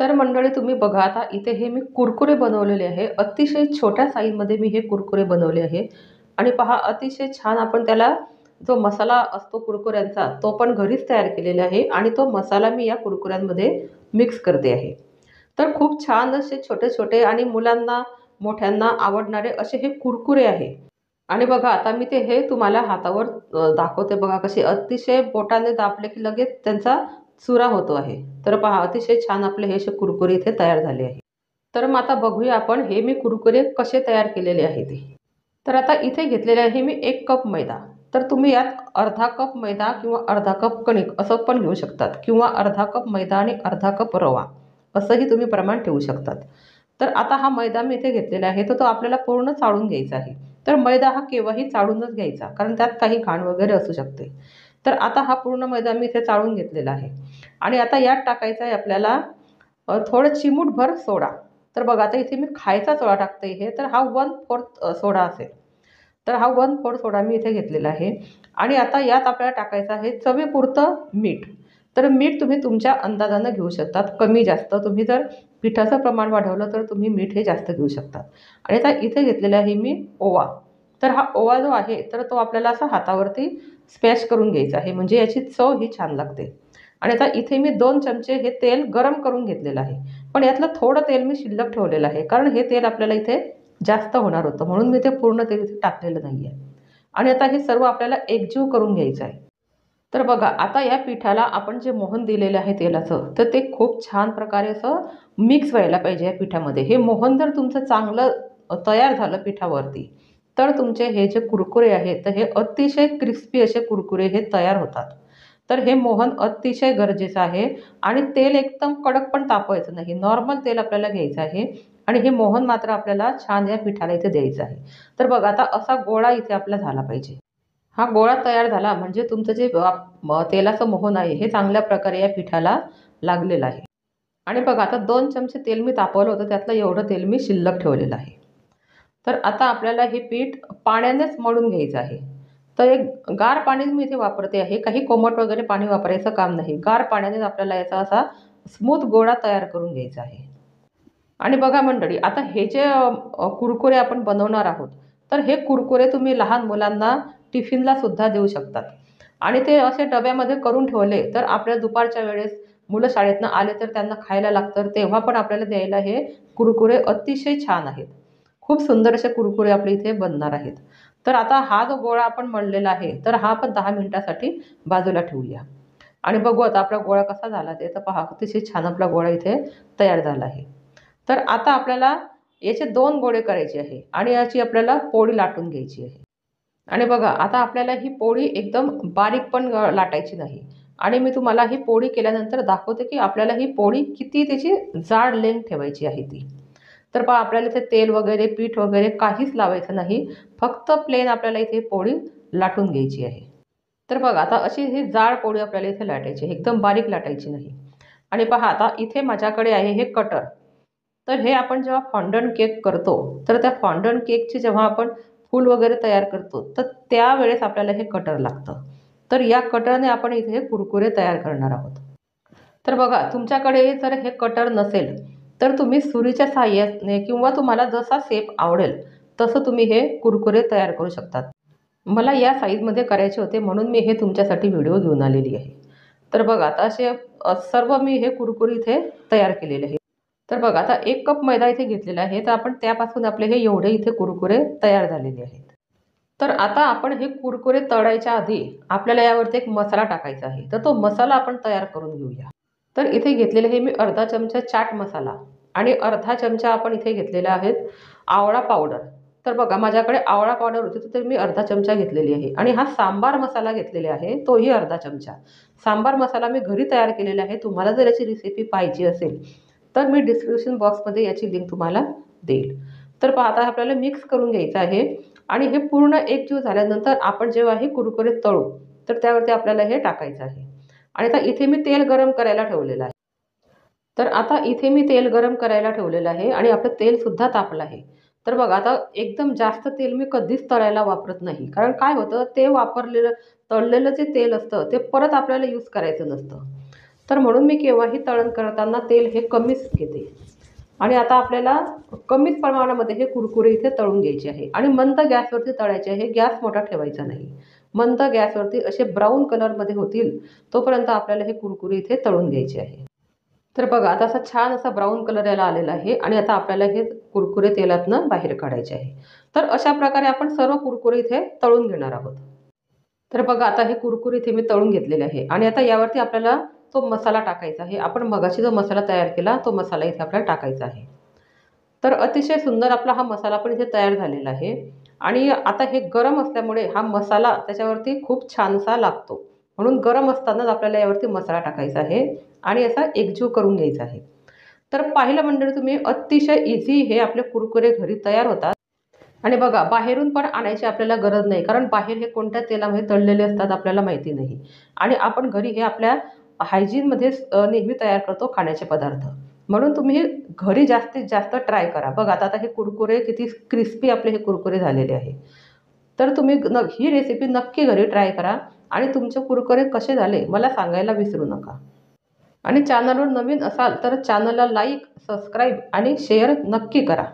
तर मंडळी तुम्ही बघा आता इथे हे मी कुरकुरे बनवलेले आहे. अतिशय छोट्या साईजमध्ये मी हे कुरकुरे बनवले आहे. आणि पहा अतिशय छान आपण त्याला जो मसाला असतो कुरकुऱ्यांचा तो पण घरीच तयार केलेला आहे आणि तो मसाला मी या कुरकुऱ्यांमध्ये मिक्स करते आहे. तर खूप छान असे छोटे-छोटे आणि मुलांना, मोठ्यांना आवडणारे असे हे कुरकुरे आहे. आणि बघा आता मी ते हे तुम्हाला हातावर दाखवते बघा कसे अतिशय बोटाने दाबले की लगेच त्यांचा चुरा होतो आहे. तर पहा अतिशय छान आपले हे असे कुरकुरे इथे तयार झाले आहे. तर मग आता बघूया आपण हे मी कुरकुरे कसे तयार केलेले आहे ते. तर आता इथे घेतलेले आहे मी 1 कप मैदा. तर तुम्ही यात अर्धा कप मैदा किंवा अर्धा कप कणिक असं पण घेऊ शकतात किंवा अर्धा कप मैदा आणि अर्धा कप रवा असंही तुम्ही प्रमाण ठेवू शकतात. तर आता हा मैदा मी इथे घेतलेला आहे तर तो आपल्याला पूर्ण चाळून घ्यायचा आहे. तर मैदा हा केव्हाही चाळूनच घ्यायचा कारण त्यात काही घाण वगैरे असू शकते. तर आता हा पूर्ण मैदा मी इथे चाळून घेतलेला आहे. आणि आता यात टाकायचा आहे आपल्याला थोडं चिमूटभर सोडा. तर बघा आता इथे मी खायचा सोडा टाकते हे तर हा 1/4 सोडा असेल. तर हा 1/4 सोडा मी इथे घेतलेला आहे. आणि आता यात आपल्याला टाकायचं आहे चवीपुरतं मीठ. तर मीठ तुम्ही तुमच्या अंदाजानं घेऊ शकतात, कमी जास्त. तुम्ही जर पिठाचं प्रमाण वाढवलं तर तुम्ही मीठ हे जास्त घेऊ शकतात. आणि आता इथे घेतलेला आहे मी ओवा. तर हा ओवा जो आहे तर तो आपल्याला असा हातावरती स्मॅश करून घ्यायचा आहे म्हणजे याची चव ही छान लागते. आणि आता इथे मी 2 चमचे हे तेल गरम करून घेतलेलं आहे. पण यातलं थोडं तेल मी शिल्लक ठेवलेलं आहे कारण हे तेल आपल्याला इथे जास्त होणार होतं म्हणून मी ते पूर्ण तेल इथे टाकलेलं नाही आहे. आणि आता हे सर्व आपल्याला एकजीव करून घ्यायचं आहे. तर बघा आता या पिठाला आपण जे मोहन दिलेलं आहे तेलाचं तर ते खूप छान प्रकारे असं मिक्स व्हायला पाहिजे या पिठामध्ये. हे मोहन जर तुमचं चांगलं तयार झालं पिठावरती तर तुमचे हे जे कुरकुरे आहेत तर हे अतिशय क्रिस्पी असे कुरकुरे हे तयार होतात. तर हे मोहन अतिशय गरजेचं आहे. आणि तेल एकदम कडक पण तापवायचं नाही, नॉर्मल तेल आपल्याला घ्यायचं आहे. आणि हे मोहन मात्र आपल्याला छान या पिठाला इथे द्यायचं आहे. तर बघा आता असा गोळा इथे आपला झाला पाहिजे. हा गोळा तयार झाला म्हणजे तुमचं जे तेलाचं मोहन आहे हे चांगल्या प्रकारे या पिठाला लागलेलं आहे. आणि बघा आता 2 चमचे तेल मी तापवलं होतं त्यातलं एवढं तेल मी शिल्लक ठेवलेलं आहे. तर आता आपल्याला हे पीठ पाण्यानेच मळून घ्यायचं आहे. तर एक गार पाणी मी इथे वापरते आहे. काही कोमट वगैरे पाणी वापरायचं काम नाही. गार पाण्यानेच आपल्याला याचा असा स्मूथ गोळा तयार करून घ्यायचा आहे. आणि बघा मंडळी आता हे जे कुरकुरे आपण बनवणार आहोत तर हे कुरकुरे तुम्ही लहान मुलांना टिफिनला सुद्धा देऊ शकतात. आणि ते असे डब्यामध्ये करून ठेवले तर आपल्या दुपारच्या वेळेस मुलं शाळेतनं आले तर त्यांना खायला लागतं तेव्हा पण आपल्याला द्यायला हे कुरकुरे अतिशय छान आहेत. खूप सुंदर असे कुरकुरे आपले इथे बनणार आहेत. तर आता हा जो गोळा आपण मळलेला आहे तर हा आपण 10 मिनिटासाठी बाजूला ठेवूया. आणि बघू आता आपला गोळा कसा झाला ते. तर पहा अतिशय छान आपला गोळा इथे तयार झाला आहे. तर आता आपल्याला याचे 2 गोळे करायचे आहे आणि याची आपल्याला पोळी लाटून घ्यायची आहे. आणि बघा आता आपल्याला ही पोळी एकदम बारीक पण लाटायची नाही. आणि मी तुम्हाला ही पोळी केल्यानंतर दाखवते की आपल्याला ही पोळी किती त्याची जाड लेंथ ठेवायची आहे ती. तर पहा आपल्याला इथे तेल वगैरे पीठ वगैरे काहीच लावायचं नाही. फक्त प्लेन आपल्याला इथे पोळी लाटून घ्यायची आहे. तर बघा आता अशी ही जाड पोळी आपल्याला इथे लाटायची आहे, एकदम बारीक लाटायची नाही. आणि पहा आता इथे माझ्याकडे आहे हे कटर. तर हे आपण जेव्हा फॉन्डंट केक करतो तर त्या फॉन्डंट केकचे जेव्हा आपण फूल वगैरे तयार करतो तर त्यावेळेस आपल्याला हे कटर लागतं. तर या कटरने आपण इथे हे कुरकुरे तयार करणार आहोत. तर बघा तुमच्याकडे जर हे कटर नसेल तर तुम्ही सुरीच्या साहाय्याने किंवा तुम्हाला जसा शेप आवडेल तसं तुम्ही हे कुरकुरे तयार करू शकतात. मला या साईजमध्ये करायचे होते म्हणून मी हे तुमच्यासाठी व्हिडिओ घेऊन आलेली आहे. तर बघा आता असे सर्व मी हे कुरकुरे इथे तयार केलेले आहे. तर बघा आता 1 कप मैदा इथे घेतलेला आहे तर आपण त्यापासून आपले हे एवढे इथे कुरकुरे तयार झालेले आहेत. तर आता आपण हे कुरकुरे तळायच्या आधी आपल्याला यावरती एक मसाला टाकायचा आहे. तर तो मसाला आपण तयार करून घेऊया. तर इथे घेतलेले हे मी अर्धा चमचा चाट मसाला आणि अर्धा चमचा आपण इथे घेतलेला आहे आवळा पावडर. तर बघा माझ्याकडे आवळा पावडर होती तर मी अर्धा चमचा घेतलेली आहे. आणि हा सांबार मसाला घेतलेला आहे तोही अर्धा चमचा. सांबार मसाला मी घरी तयार केलेला आहे. तुम्हाला जर याची रेसिपी पाहिजे असेल तर मी डिस्क्रिप्शन बॉक्समध्ये याची लिंक तुम्हाला देईल. तर पहा आता आपल्याला मिक्स करून घ्यायचं आहे. आणि हे पूर्ण एकजीव झाल्यानंतर आपण जेव्हा हे कुरकुरे तळू तर त्यावरती आपल्याला हे टाकायचं आहे. आणि आता इथे मी तेल गरम करायला ठेवलेलं आहे. तर आता इथे मी तेल गरम करायला ठेवलेलं आहे आणि आपलं तेलसुद्धा तापलं आहे. तर बघा आता एकदम जास्त तेल मी कधीच तळायला वापरत नाही. कारण काय होतं ते वापरलेलं तळलेलं जे तेल असतं ते परत आपल्याला यूज करायचं नसतं. तर म्हणून मी केव्हाही तळण करताना तेल हे कमीच घेते. आणि आता आपल्याला कमीच प्रमाणामध्ये हे कुरकुरे इथे तळून घ्यायचे आहे आणि मंद गॅसवरती तळायचे आहे. गॅस मोठा ठेवायचा नाही. मंद गॅसवरती असे ब्राऊन कलरमध्ये होतील तोपर्यंत आपल्याला हे कुरकुरे इथे तळून घ्यायचे आहे. तर बघा आता असा छान असा ब्राऊन कलर याला आलेला आहे आणि आता आपल्याला हे कुरकुरे तेलातनं बाहेर काढायचे आहे. तर अशा प्रकारे आपण सर्व कुरकुरे इथे तळून घेणार आहोत. तर बघा आता हे कुरकुरे इथे मी तळून घेतलेले आहे आणि आता यावरती आपल्याला तो मसाला टाकायचा आहे. आपण मगाशी जो मसाला तयार केला तो मसाला इथे आपल्याला टाकायचा आहे. तर अतिशय सुंदर आपला हा मसाला पण इथे तयार झालेला आहे आणि आता हे गरम असल्यामुळे हा मसाला त्याच्यावरती खूप छानसा लागतो. म्हणून गरम असतानाच आपल्याला यावरती मसाला टाकायचा आहे आणि असा एकजीव करून घ्यायचा आहे. तर पाहिलं मंडळी तुम्ही अतिशय इझी हे आपले कुरकुरे घरी तयार होतात. आणि बघा बाहेरून पण आणायची आपल्याला गरज नाही, कारण बाहेर हे कोणत्या तेलामध्ये तळलेले असतात आपल्याला माहिती नाही. आणि आपण घरी हे आपल्या हायजीनमध्ये नेहमी तयार करतो खाण्याचे पदार्थ. म्हणून तुम्ही घरी जास्तीत जास्त ट्राय करा. बघा आता हे कुरकुरे किती क्रिस्पी आपले हे कुरकुरे झालेले आहे. तर तुम्ही ही रेसिपी नक्की घरी ट्राय करा आणि तुमचे कुरकुरे कसे झाले मला सांगायला विसरू नका. आणि चॅनलवर नवीन असाल तर चॅनलला लाईक, सबस्क्राईब आणि शेअर नक्की करा.